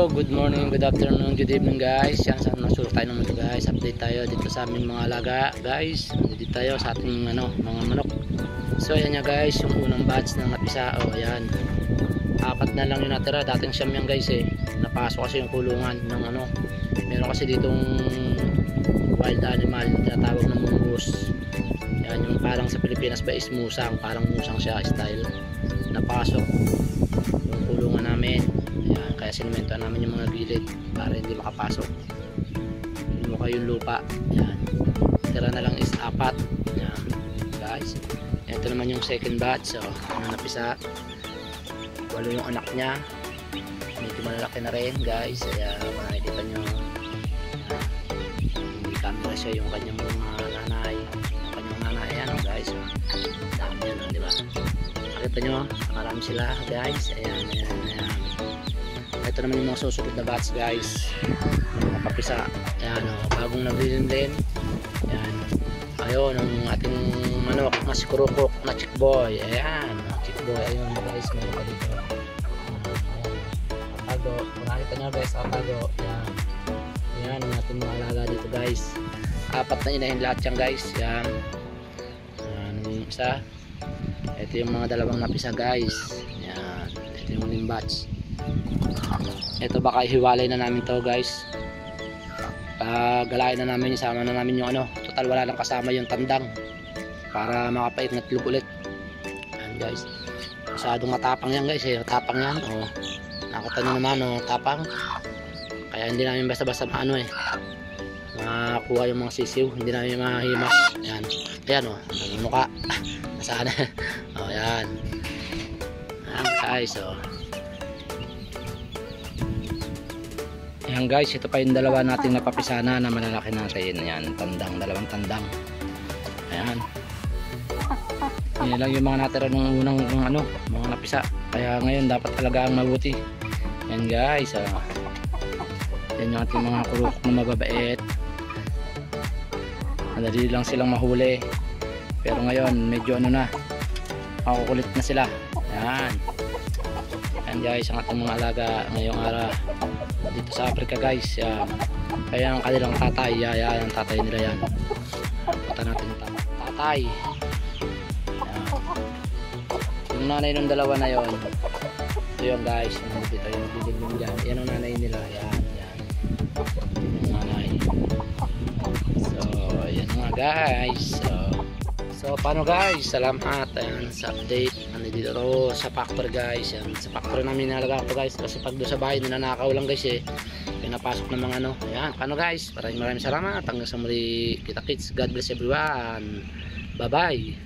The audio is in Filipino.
good morning, good afternoon, good evening guys. Yan, saan nasulok tayo naman guys. Update tayo dito sa aming mga alaga guys. Dito tayo sa ating mga manok. So ayan nga guys, yung unang batch ng napisa. O ayan, 4 na lang yung natira. Dating siyam yan guys eh. Napasok kasi yung kulungan ng meron kasi ditong wild animal na tinatawag ng mongoose. Yan, yung parang sa Pilipinas ba is musang. Parang musang siya style. Napasok yung kulungan namin. Ayan, kaya sinementoan namin yung mga gilid para hindi makapasok. Luka yung lupa. Ayan, tira na lang is 4. Ayan guys, ito naman yung second batch. So napisa 8 yung anak niya, medyo malalaki na rin guys. Kaya makikita nyo, hindi camera siya yung kanyang mga nanay. Yung kanyang nanay, ayan guys, dami yan, diba? Makita nyo, marami sila guys. Ayan. Ito naman yung mga susunod na batch guys, mga papisa. Ayan bagong nabili din. Ayan, ayun ang ating manok na si Kurukok na chick boy. Ayan, chick boy, ayun guys, meron pa dito. Tago, makakita nyo guys, tago. Ayan ang ating mga alaga dito guys. 4 na inahin lahat yan guys. Ayan, yung isa. Ito yung mga dalawang napisa guys. Ayan, ito yung huling batch. Ito baka hiwalay na namin to guys. Galain na namin, isama na namin yung total wala lang kasama yung tandang para makapait na itlog ulit. Ayan guys, masyadong matapang yan guys eh. Tapang yan, nakita nyo naman tapang. Kaya hindi namin basta-basta makakuha yung mga sisiw, hindi namin mahimas. Ayan, ayan mukha nasaan. Ayan, ayan guys. Ayan guys, ito pa yung dalawa nating napapisana na malalaki natin. Ayan, dalawang tandang. Ayan, yan lang yung mga natira nung unang mga napisa. Kaya ngayon dapat talaga ang mabuti. Ayan guys, yan yung ating mga kuruk na mababait. Madali lang silang mahuli, pero ngayon medyo makukulit na sila. Ayan, yan guys ang ating mga alaga ngayong araw dito sa Africa guys. Kaya ang kanilang tatay, yan ang tatay nila yan. Punta natin yung tatay. Yung nanay ng dalawa na yon, ito yung guys, dito yung bilig nyo dyan. Yan ang nanay nila. Yan yung nanay. So yan nga guys. So paano guys, salamat sa update. Dito sa factory guys. Yan, sa factory namin nalaga ko guys, kasi pag doon sa bahay ninanakaw lang guys eh, pinapasok ng mga ayan, paano guys, maraming salamat. Hanggang sa muli, kita kits, God bless everyone, bye bye.